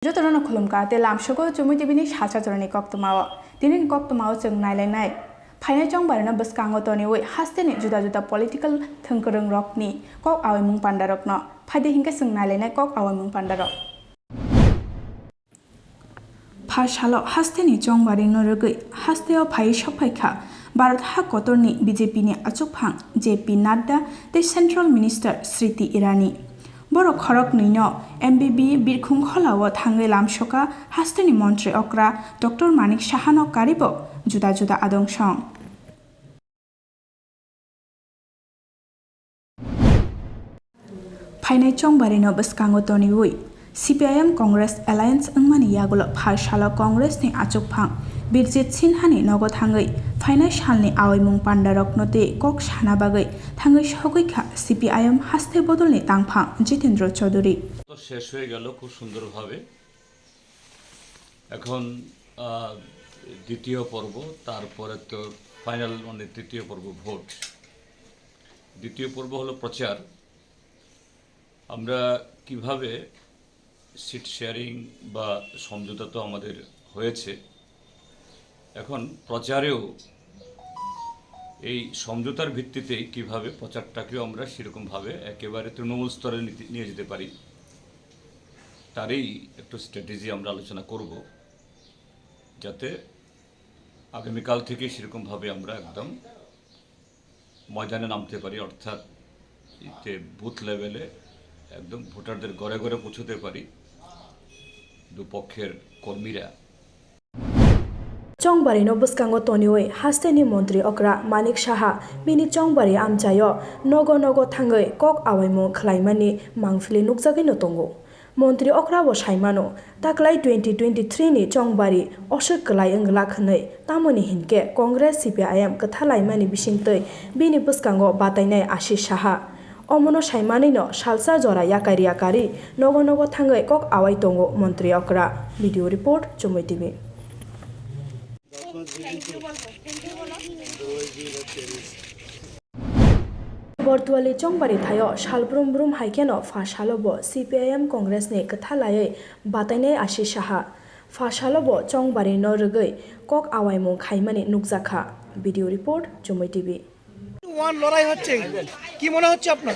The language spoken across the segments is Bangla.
Jotorano Kolumka, the Lamshogo, Chumui Dibini, Hacha Jorani Koktwma, Dinin Koktwma, Nailai. Paina Jong Barana Buskango Tony, Hastin, Juda political Tunkurung Rockney, Kok Awamung Pandarok no, Padi Hinkasung Nailai, Kok Awamung Pandarok. Pashalo, Hastini Jong Barino Rugui, Hasteo Pai Shopaika, Barat Hakotorni, BJP ni Achupang, JP Nadda, the Central Minister Sriti Irani. Boro Khorok Nino, MBB Birkhung Kholawo Thangai Lamshoka, Hastini Montre Okra, Dr. Manik Shahano Karibo, Juda Adong Shong. Painai Chong Barino Buskango Tony Wui, CPIM Congress Alliance Angmani Yagulo Pashalo Congress ni Achupang, Birjit Sinhani Nogo Thangai, Financial ni Awimung Pandarok Note, Kok Shana Bagai, Thangai Shogika, CPIM Haste Bodol ni Tangpang, Jitendra Chaudhuri. শেষ হয়ে গেল খুব সুন্দরভাবে এখন দ্বিতীয় পর্ব তারপরে তো ফাইনাল মানে তৃতীয় পর্ব ভোট দ্বিতীয় পর্ব হলো প্রচার আমরা কিভাবে সিট শেয়ারিং বা সমঝোতা তো আমাদের হয়েছে এখন প্রচারেও এই সমঝোতার ভিত্তিতে কিভাবে প্রচারটাকেও আমরা সেরকম ভাবে একেবারে তৃণমূল স্তরে নিয়ে যেতে পারি তারই একটু স্ট্র্যাটেজি আমরা আলোচনা করব যাতে আগামীকাল থেকে সেরকম ভাবে আমরা একদম ময়দানে নামতে পারি অর্থাৎ এতে বুথ লেভেলে একদম ভোটারদের ঘরে ঘরে পৌঁছতে পারি দুপক্ষের কর্মীরা Chongbari no buskango toniwe hasteni montri okra Manik Shaha bini Chongbari amchayo nogo thangai kok awaimo khlaimani mangfili nukjagi no tongo Montri okra bo saimano taklai 2023 ni Chongbari oshok klai angla khnai tamoni hinke Congress CPIM kathalaimani bisingtei bini buskango batainai Ashish Shaha Omono saimani no Salsa jora yakari nogo thangai kok awai tongo montri okra video report Chumui TV Bortuali Chongbari Thayo Shalbrum Haikeno Fashalobo CPIM Congress ne Kathalai Batainai Ashish Shaha Fashalobo Chongbari no Rugai Kok Awaimung Khaimani Nukjakha Video Report Chumui TV one লড়াই হচ্ছে কি মনে হচ্ছে আপনার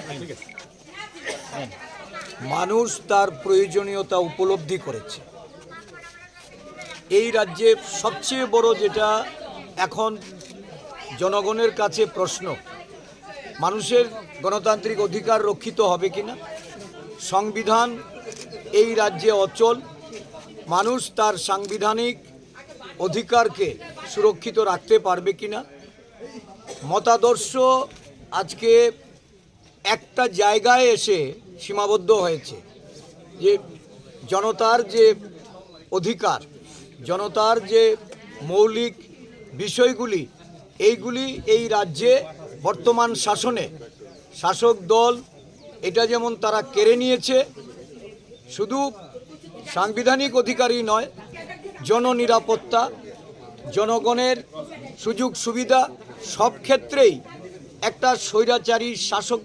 মানুষ তার প্রয়োজনীয়তা উপলব্ধি করেছে এই রাজ্যে সবচেয়ে বড় যেটা এখন জনগণের কাছে প্রশ্ন মানুষের গণতান্ত্রিক অধিকার রক্ষিত হবে কিনা সংবিধান এই রাজ্যে অচল মানুষ তার সাংবিধানিক অধিকারকে সুরক্ষিত রাখতে পারবে কিনা মতাদর্শ আজকে একটা জায়গায় এসে সীমাবদ্ধ হয়েছে যে জনতার যে অধিকার জনতার যে মৌলিক বিষয়গুলি এইগুলি এই রাজ্যে বর্তমান শাসনে শাসক দল এটা যেমন তারা কেড়ে নিয়েছে শুধু সাংবিধানিক অধিকারই নয় জননিরাপত্তা জনগণের সুযোগ সুবিধা সব ক্ষেত্রেই একটা স্বৈরাচারী শাসক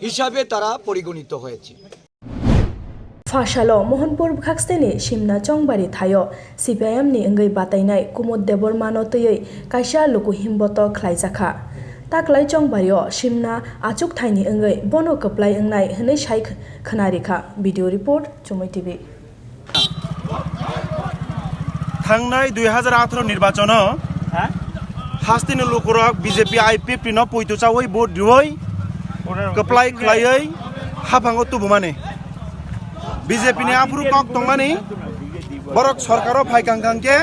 হিসাবে তারা পরিগণিত হয়েছে Fashalo Mohanpur Bhakseni Shimna Chongbari Thayo CPIM ni ngai batainai Kumud Debbarma no tei kaisa luku himboto khlaijakha Taklai Chongbario Shimna achuk thaini ngai bono kaplai ngai hnai sai khnarikha video report Chumui TV थांनाय 2018 নির্বাচন हास्तिनि लुकुरक बीजेपी आईपीएफ नो पयतुचावै भोट दिवै कप्लाय खलायै हाफांगो तुबुमाने बीजेपी नि आफुरु कोक्तमानि बरक सरकारो फाइकांखांके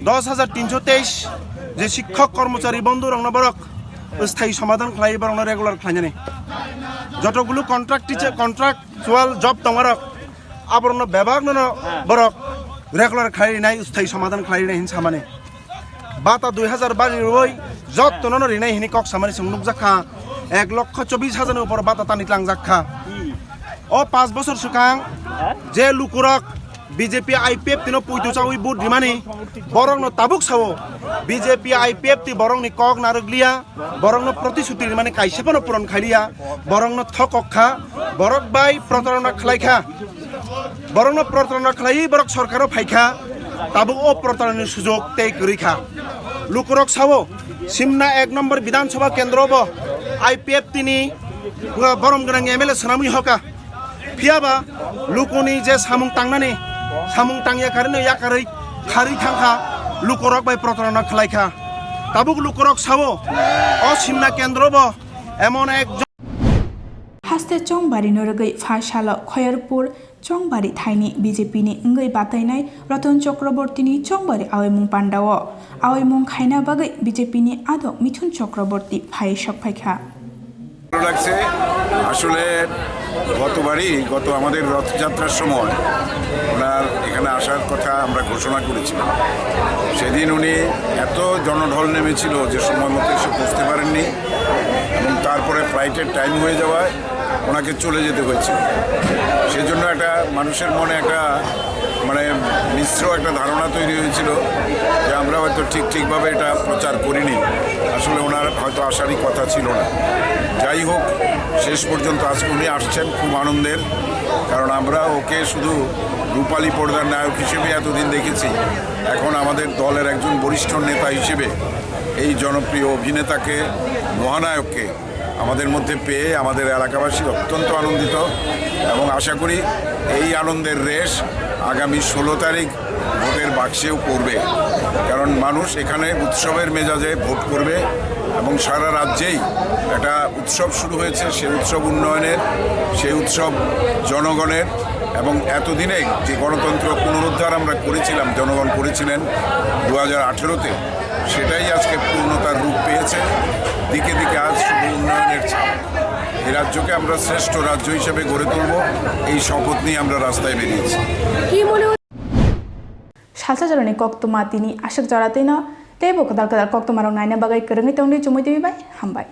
10323 जे शिक्षक कर्मचारी बंधु रंग बरक स्थायी समाधान खलायै बरंग रेगुलार खलायनानै जतगुलो कन्ट्राक्चुअल जब तंगरक आबरन विभाग न बरक रेगुलार खलायनाय स्थायी समाधान खलायनाय हिन सामाने बाता 2012 जब तनन रिनाय हिनि कक सामाने संनुक जाखा 1,24,000 नि ऊपर बाता तानि लांजाखा ओ 5 বছর सुकां जे लुकुरक बीजेपी आईपीएफ तिनो पुइतुचावै बुट दिमानि बरंग न ताबुक सावो बीजेपी आईपीएफ ति बरंग नि कक नारगलिया बरंग न प्रतिश्रुति माने काइसेपन पूरण खालिया बरंग न थकखा बरक बाय प्रतारणा खलायखा বরং প্রতারণা খালাই বরক সরকারও ফাইখা তাবো ও প্রতারণার সুযোগ তেই করিখা লুকুরক সাবো সিমনা 1 নম্বর বিধানসভা কেন্দ্র ব IPF তিনি বরম গনাং MLA সনামুই হকা ফিয়াবা লুকুনি যে সামুং তাংনানি সামুং তাংয়া কারণে ইয়াকারই খারি থাংখা লুকুরক বাই প্রতারণা খালাইখা তাবুক লুকুরক সাবো ও সিমনা কেন্দ্র ব এমন এক হাস্তে চংবারি নরগৈ ফাশাল খয়রপুর চংবারি থাইনি বিজেপি ni ngৈ বাতাইনাই রতন চক্রবর্তীনি চংবারি আওয়াইমুং পান্ডাও আওয়াইমুং খাইনা বাগৈ বিজেপি ni আদক মিথুন চক্রবর্তী ফাই সফাইখা ভালো লাগছে আসলে গত আমাদের রথযাত্রার সময় ওনার এখানে আসার কথা আমরা ঘোষণা করেছিলাম সেদিন উনি এত জনঢল নেমেছিল যে সময় মতো এসে পৌঁছতে পারেননি এবং তারপরে ফ্লাইটের টাইম হয়ে যাওয়ায় ওনাকে চলে যেতে হয়েছিল সেজন্য একটা মানুষের মনে একটা মানে মিশ্র একটা ধারণা তৈরি হয়েছিল যে আমরা হয়তো ঠিকভাবে এটা প্রচার করিনি আসলে ওনার হয়তো আসারই কথা ছিল না যাই হোক শেষ পর্যন্ত আজকে উনি আসছেন খুব আনন্দের কারণ আমরা ওকে শুধু রূপালী পর্দার নায়ক হিসেবে এতদিন দেখেছি এখন আমাদের দলের একজন বরিষ্ঠ নেতা হিসেবে এই জনপ্রিয় অভিনেতাকে মহানায়ককে আমাদের মধ্যে পেয়ে আমাদের এলাকাবাসী অত্যন্ত আনন্দিত এবং আশা করি এই আনন্দের রেশ আগামী 16 তারিখ ভোটের বাক্সেও পড়বে কারণ মানুষ এখানে উৎসবের মেজাজে ভোট করবে এবং সারা রাজ্যেই একটা উৎসব শুরু হয়েছে সেই উৎসব উন্নয়নের সেই উৎসব জনগণের এবং এতদিনে যে গণতন্ত্র পুনরুদ্ধার আমরা করেছিলাম জনগণ করেছিলেন 2018-তে সেটাই আজকে পূর্ণতার রূপ পেয়েছে দিকে দিকে আজ শুধু উন্নয়নের ছাপ এই রাজ্যকে আমরা শ্রেষ্ঠ রাজ্য হিসেবে গড়ে তুলব এই শপথ নিয়ে আমরা রাস্তায় বেরিয়েছি Salsa Jorani Koktwma tini asyak jaratina tebo kadal Koktwma rong naina bagai kerengi tongdi Chumui tibi bai hambai